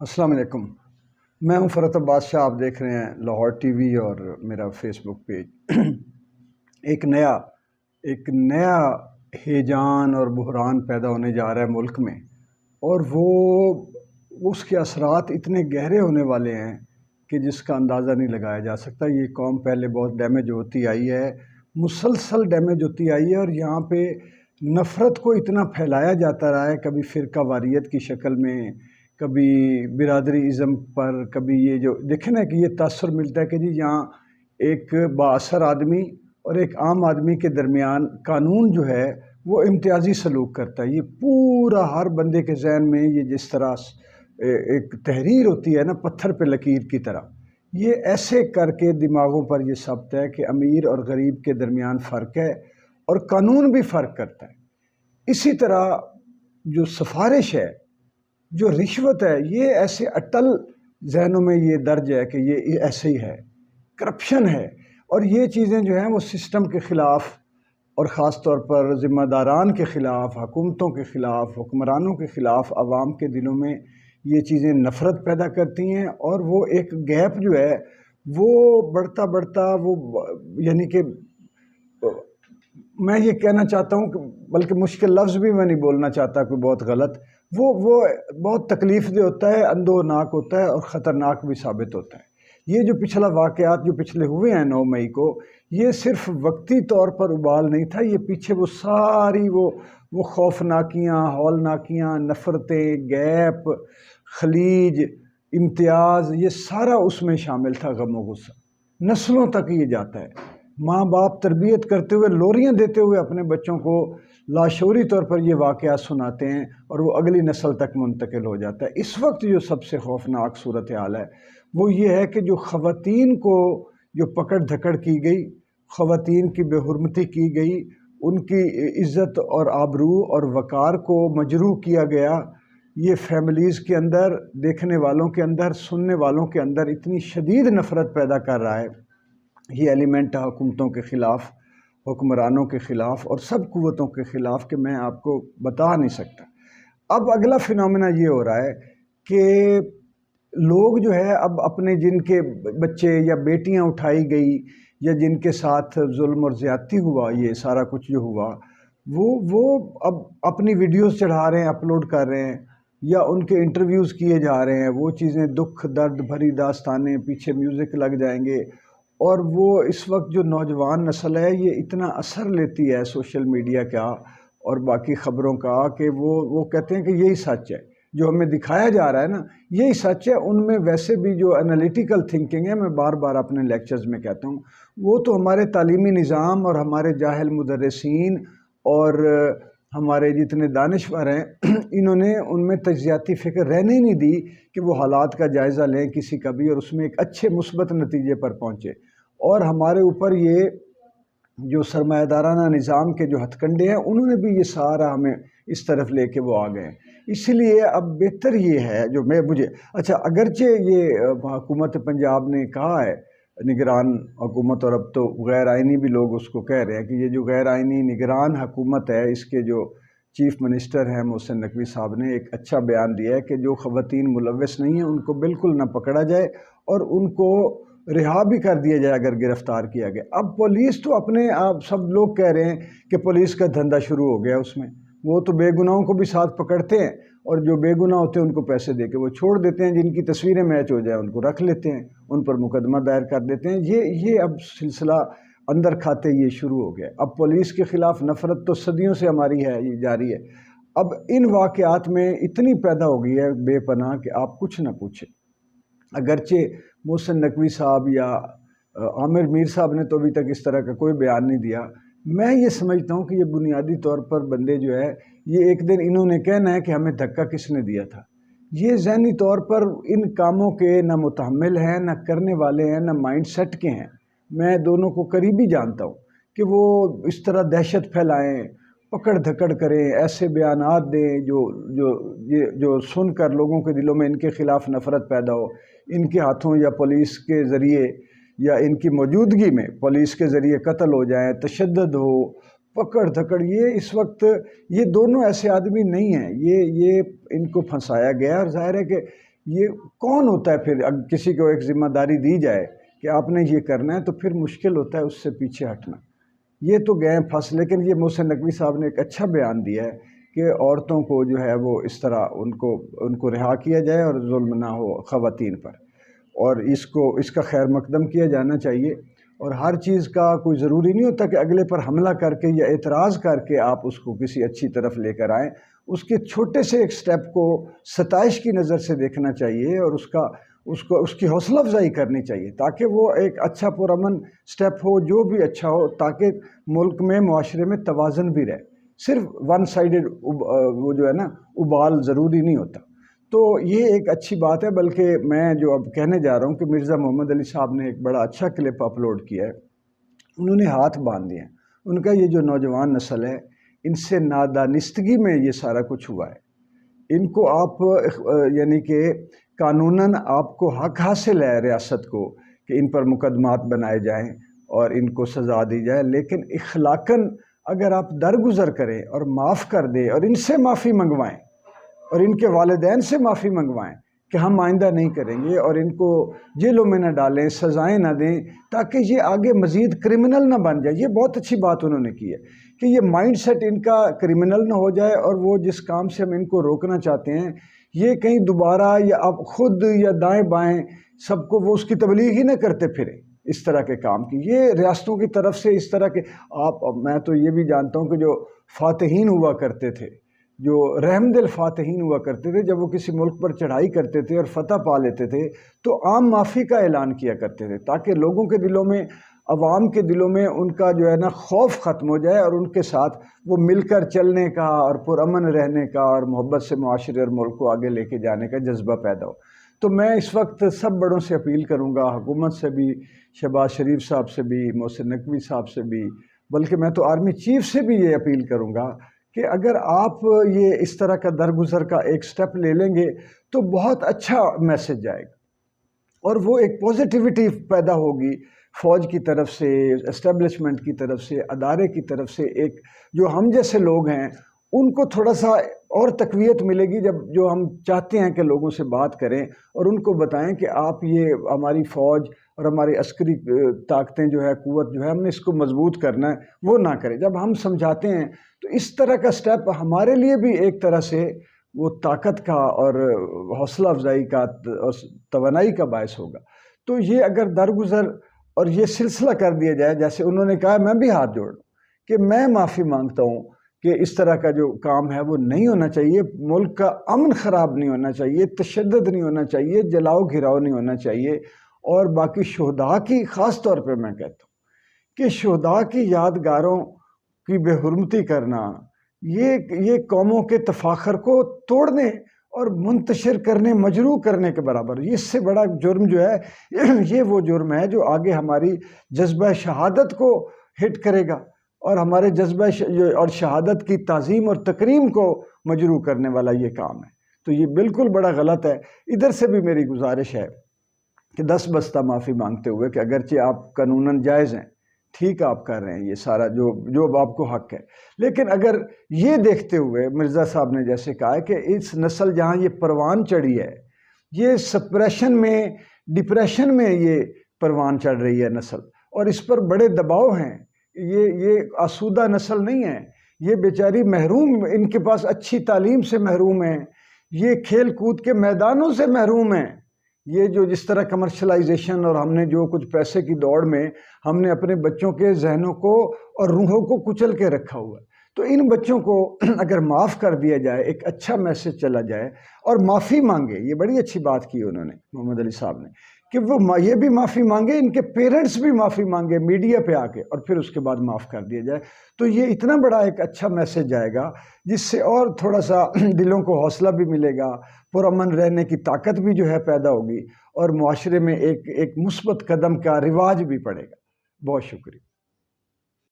السلام علیکم۔ میں ہوں فرحت عباس شاہ، آپ دیکھ رہے ہیں لاہور ٹی وی اور میرا فیس بک پیج۔ ایک نیا ہیجان اور بحران پیدا ہونے جا رہا ہے ملک میں، اور وہ اس کے اثرات اتنے گہرے ہونے والے ہیں کہ جس کا اندازہ نہیں لگایا جا سکتا۔ یہ قوم پہلے بہت ڈیمیج ہوتی آئی ہے، مسلسل ڈیمیج ہوتی آئی ہے، اور یہاں پہ نفرت کو اتنا پھیلایا جاتا رہا ہے، کبھی فرقہ واریت کی شکل میں، کبھی برادری ازم پر، کبھی یہ جو دیکھیں نا کہ یہ تاثر ملتا ہے کہ جی یہاں ایک بااثر آدمی اور ایک عام آدمی کے درمیان قانون جو ہے وہ امتیازی سلوک کرتا ہے۔ یہ پورا ہر بندے کے ذہن میں یہ جس طرح ایک تحریر ہوتی ہے نا پتھر پہ لکیر کی طرح، یہ ایسے کر کے دماغوں پر یہ ثبت ہے کہ امیر اور غریب کے درمیان فرق ہے، اور قانون بھی فرق کرتا ہے۔ اسی طرح جو سفارش ہے، جو رشوت ہے، یہ ایسے اٹل ذہنوں میں یہ درج ہے کہ یہ ایسے ہی ہے، کرپشن ہے، اور یہ چیزیں جو ہیں وہ سسٹم کے خلاف، اور خاص طور پر ذمہ داران کے خلاف، حکومتوں کے خلاف، حکمرانوں کے خلاف عوام کے دلوں میں یہ چیزیں نفرت پیدا کرتی ہیں، اور وہ ایک گیپ جو ہے وہ بڑھتا بڑھتا وہ یعنی کہ میں یہ کہنا چاہتا ہوں کہ بلکہ مشکل لفظ بھی میں نہیں بولنا چاہتا کوئی بہت غلط، وہ بہت تکلیف دہ ہوتا ہے، اندھوناک ہوتا ہے، اور خطرناک بھی ثابت ہوتا ہے۔ یہ جو پچھلا واقعات جو پچھلے ہوئے ہیں 9 مئی کو، یہ صرف وقتی طور پر ابال نہیں تھا، یہ پیچھے وہ ساری وہ خوفناکیاں، ہولناکیاں، نفرتیں، گیپ، خلیج، امتیاز، یہ سارا اس میں شامل تھا۔ غم و غصہ نسلوں تک یہ جاتا ہے، ماں باپ تربیت کرتے ہوئے، لوریاں دیتے ہوئے اپنے بچوں کو لاشعوری طور پر یہ واقعات سناتے ہیں، اور وہ اگلی نسل تک منتقل ہو جاتا ہے۔ اس وقت جو سب سے خوفناک صورتحال ہے وہ یہ ہے کہ جو خواتین کو جو پکڑ دھکڑ کی گئی، خواتین کی بے حرمتی کی گئی، ان کی عزت اور آبرو اور وقار کو مجروح کیا گیا، یہ فیملیز کے اندر، دیکھنے والوں کے اندر، سننے والوں کے اندر اتنی شدید نفرت پیدا کر رہا ہے۔ یہ ایلیمنٹ حکومتوں کے خلاف، حکمرانوں کے خلاف، اور سب قوتوں کے خلاف کہ میں آپ کو بتا نہیں سکتا۔ اب اگلا فینومینا یہ ہو رہا ہے کہ لوگ جو ہے اب اپنے جن کے بچے یا بیٹیاں اٹھائی گئی، یا جن کے ساتھ ظلم اور زیادتی ہوا، یہ سارا کچھ جو ہوا، وہ اب اپنی ویڈیوز چڑھا رہے ہیں، اپلوڈ کر رہے ہیں، یا ان کے انٹرویوز کیے جا رہے ہیں، وہ چیزیں دکھ درد بھری داستانیں، پیچھے میوزک لگ جائیں گے، اور وہ اس وقت جو نوجوان نسل ہے یہ اتنا اثر لیتی ہے سوشل میڈیا کا اور باقی خبروں کا کہ وہ کہتے ہیں کہ یہی سچ ہے، جو ہمیں دکھایا جا رہا ہے نا یہی سچ ہے۔ ان میں ویسے بھی جو انالیٹیکل تھنکنگ ہے، میں بار بار اپنے لیکچرز میں کہتا ہوں، وہ تو ہمارے تعلیمی نظام اور ہمارے جاہل مدرسین اور ہمارے جتنے دانشور ہیں انہوں نے ان میں تجزیاتی فکر رہنے ہی نہیں دی کہ وہ حالات کا جائزہ لیں کسی کا بھی، اور اس میں ایک اچھے مثبت نتیجے پر پہنچے۔ اور ہمارے اوپر یہ جو سرمایہ دارانہ نظام کے جو ہتھ کنڈے ہیں، انہوں نے بھی یہ سارا ہمیں اس طرف لے کے وہ آ گئے ہیں۔ اس لیے اب بہتر یہ ہے جو مجھے اچھا، اگرچہ یہ حکومت پنجاب نے کہا ہے، نگران حکومت، اور اب تو غیر آئینی بھی لوگ اس کو کہہ رہے ہیں کہ یہ جو غیر آئینی نگران حکومت ہے، اس کے جو چیف منسٹر ہیں محسن نقوی صاحب نے ایک اچھا بیان دیا ہے کہ جو خواتین ملوث نہیں ہیں ان کو بالکل نہ پکڑا جائے، اور ان کو رہا بھی کر دیا جائے اگر گرفتار کیا گیا۔ اب پولیس تو اپنے آپ سب لوگ کہہ رہے ہیں کہ پولیس کا دھندا شروع ہو گیا، اس میں وہ تو بے گناہوں کو بھی ساتھ پکڑتے ہیں، اور جو بے گناہ ہوتے ہیں ان کو پیسے دے کے وہ چھوڑ دیتے ہیں، جن کی تصویریں میچ ہو جائیں ان کو رکھ لیتے ہیں، ان پر مقدمہ دائر کر دیتے ہیں۔ یہ اب سلسلہ اندر کھاتے یہ شروع ہو گیا۔ اب پولیس کے خلاف نفرت تو صدیوں سے ہماری ہے، یہ جاری ہے۔ اب ان واقعات میں اتنی پیدا ہو گئی ہے بے پناہ کہ آپ کچھ نہ پوچھیں۔ اگرچہ محسن نقوی صاحب یا عامر میر صاحب نے تو ابھی تک اس طرح کا کوئی بیان نہیں دیا، میں یہ سمجھتا ہوں کہ یہ بنیادی طور پر بندے جو ہے، یہ ایک دن انہوں نے کہنا ہے کہ ہمیں دھکا کس نے دیا تھا۔ یہ ذہنی طور پر ان کاموں کے نہ متحمل ہیں، نہ کرنے والے ہیں، نہ مائنڈ سیٹ کے ہیں۔ میں دونوں کو قریبی جانتا ہوں کہ وہ اس طرح دہشت پھیلائیں، پکڑ دھکڑ کریں، ایسے بیانات دیں جو سن کر لوگوں کے دلوں میں ان کے خلاف نفرت پیدا ہو، ان کے ہاتھوں یا پولیس کے ذریعے یا ان کی موجودگی میں پولیس کے ذریعے قتل ہو جائیں، تشدد ہو، پکڑ دھکڑ۔ یہ اس وقت یہ دونوں ایسے آدمی نہیں ہیں، یہ ان کو پھنسایا گیا، اور ظاہر ہے کہ یہ کون ہوتا ہے پھر؟ اگر کسی کو ایک ذمہ داری دی جائے کہ آپ نے یہ کرنا ہے تو پھر مشکل ہوتا ہے اس سے پیچھے ہٹنا۔ یہ تو گئے پھنس، لیکن یہ محسن نقوی صاحب نے ایک اچھا بیان دیا ہے کہ عورتوں کو جو ہے وہ اس طرح ان کو رہا کیا جائے اور ظلم نہ ہو خواتین پر، اور اس کا خیر مقدم کیا جانا چاہیے۔ اور ہر چیز کا کوئی ضروری نہیں ہوتا کہ اگلے پر حملہ کر کے یا اعتراض کر کے آپ اس کو کسی اچھی طرف لے کر آئیں۔ اس کے چھوٹے سے ایک سٹیپ کو ستائش کی نظر سے دیکھنا چاہیے اور اس کی حوصلہ افزائی کرنی چاہیے، تاکہ وہ ایک اچھا پرامن سٹیپ ہو، جو بھی اچھا ہو، تاکہ ملک میں، معاشرے میں توازن بھی رہے۔ صرف ون سائیڈڈ وہ جو ہے نا ابال ضروری نہیں ہوتا۔ تو یہ ایک اچھی بات ہے، بلکہ میں جو اب کہنے جا رہا ہوں کہ مرزا محمد علی صاحب نے ایک بڑا اچھا کلپ اپلوڈ کیا ہے۔ انہوں نے ہاتھ باندھ دیے ہیں، ان کا یہ جو نوجوان نسل ہے، ان سے نادانستگی میں یہ سارا کچھ ہوا ہے۔ ان کو آپ یعنی کہ قانوناً آپ کو حق حاصل ہے ریاست کو کہ ان پر مقدمات بنائے جائیں اور ان کو سزا دی جائے، لیکن اخلاقاً اگر آپ درگزر کریں اور معاف کر دیں اور ان سے معافی منگوائیں اور ان کے والدین سے معافی منگوائیں کہ ہم آئندہ نہیں کریں گے، اور ان کو جیلوں میں نہ ڈالیں، سزائیں نہ دیں، تاکہ یہ آگے مزید کرمنل نہ بن جائے۔ یہ بہت اچھی بات انہوں نے کی ہے کہ یہ مائنڈ سیٹ ان کا کرمنل نہ ہو جائے، اور وہ جس کام سے ہم ان کو روکنا چاہتے ہیں یہ کہیں دوبارہ یا اب خود یا دائیں بائیں سب کو وہ اس کی تبلیغ ہی نہ کرتے پھریں اس طرح کے کام کی۔ یہ ریاستوں کی طرف سے اس طرح کے میں تو یہ بھی جانتا ہوں کہ جو فاتحین ہوا کرتے تھے، جو رحم دل فاتحین ہوا کرتے تھے، جب وہ کسی ملک پر چڑھائی کرتے تھے اور فتح پا لیتے تھے تو عام معافی کا اعلان کیا کرتے تھے، تاکہ لوگوں کے دلوں میں، عوام کے دلوں میں ان کا جو ہے نا خوف ختم ہو جائے، اور ان کے ساتھ وہ مل کر چلنے کا اور پرامن رہنے کا اور محبت سے معاشرے اور ملک کو آگے لے کے جانے کا جذبہ پیدا ہو۔ تو میں اس وقت سب بڑوں سے اپیل کروں گا، حکومت سے بھی، شہباز شریف صاحب سے بھی، محسن نقوی صاحب سے بھی، بلکہ میں تو آرمی چیف سے بھی یہ اپیل کروں گا کہ اگر آپ یہ اس طرح کا درگزر کا ایک سٹیپ لے لیں گے تو بہت اچھا میسج جائے گا، اور وہ ایک پوزیٹیوٹی پیدا ہوگی فوج کی طرف سے، اسٹیبلشمنٹ کی طرف سے، ادارے کی طرف سے۔ ایک جو ہم جیسے لوگ ہیں ان کو تھوڑا سا اور تقویت ملے گی، جو ہم چاہتے ہیں کہ لوگوں سے بات کریں اور ان کو بتائیں کہ آپ یہ ہماری فوج اور ہماری عسکری طاقتیں جو ہے، قوت جو ہے، ہم نے اس کو مضبوط کرنا ہے، وہ نہ کریں۔ جب ہم سمجھاتے ہیں تو اس طرح کا سٹیپ ہمارے لیے بھی ایک طرح سے وہ طاقت کا اور حوصلہ افزائی کا اور توانائی کا باعث ہوگا۔ تو یہ اگر درگزر اور یہ سلسلہ کر دیا جائے، جیسے انہوں نے کہا، میں بھی ہاتھ جوڑ دوں کہ میں معافی مانگتا ہوں کہ اس طرح کا جو کام ہے وہ نہیں ہونا چاہیے، ملک کا امن خراب نہیں ہونا چاہیے، تشدد نہیں ہونا چاہیے، جلاؤ گھراؤ نہیں ہونا چاہیے۔ اور باقی شہداء کی خاص طور پہ میں کہتا ہوں کہ شہداء کی یادگاروں کی بے حرمتی کرنا یہ قوموں کے تفاخر کو توڑنے اور منتشر کرنے، مجروح کرنے کے برابر۔ اس سے بڑا جرم جو ہے یہ وہ جرم ہے جو آگے ہماری جذبہ شہادت کو ہٹ کرے گا، اور ہمارے جذبہ اور شہادت کی تعظیم اور تکریم کو مجروح کرنے والا یہ کام ہے۔ تو یہ بالکل بڑا غلط ہے۔ ادھر سے بھی میری گزارش ہے کہ دس بستہ معافی مانگتے ہوئے کہ اگرچہ آپ قانوناً جائز ہیں، ٹھیک آپ کر رہے ہیں یہ سارا جو اب آپ کو حق ہے، لیکن اگر یہ دیکھتے ہوئے مرزا صاحب نے جیسے کہا ہے کہ اس نسل جہاں یہ پروان چڑھی ہے، یہ سپریشن میں، ڈپریشن میں یہ پروان چڑھ رہی ہے نسل، اور اس پر بڑے دباؤ ہیں، یہ آسودہ نسل نہیں ہے، یہ بیچاری محروم، ان کے پاس اچھی تعلیم سے محروم ہیں، یہ کھیل کود کے میدانوں سے محروم ہیں۔ یہ جو جس طرح کمرشلائزیشن اور ہم نے جو کچھ پیسے کی دوڑ میں ہم نے اپنے بچوں کے ذہنوں کو اور روحوں کو کچل کے رکھا ہوا ہے، تو ان بچوں کو اگر معاف کر دیا جائے، ایک اچھا میسج چلا جائے اور معافی مانگے، یہ بڑی اچھی بات کی انہوں نے، محمد علی صاحب نے، کہ وہ یہ بھی معافی مانگے، ان کے پیرنٹس بھی معافی مانگے میڈیا پہ آ کے، اور پھر اس کے بعد معاف کر دیا جائے، تو یہ اتنا بڑا ایک اچھا میسج جائے گا جس سے اور تھوڑا سا دلوں کو حوصلہ بھی ملے گا، پرامن رہنے کی طاقت بھی جو ہے پیدا ہوگی، اور معاشرے میں ایک مثبت قدم کا رواج بھی پڑے گا۔ بہت شکریہ۔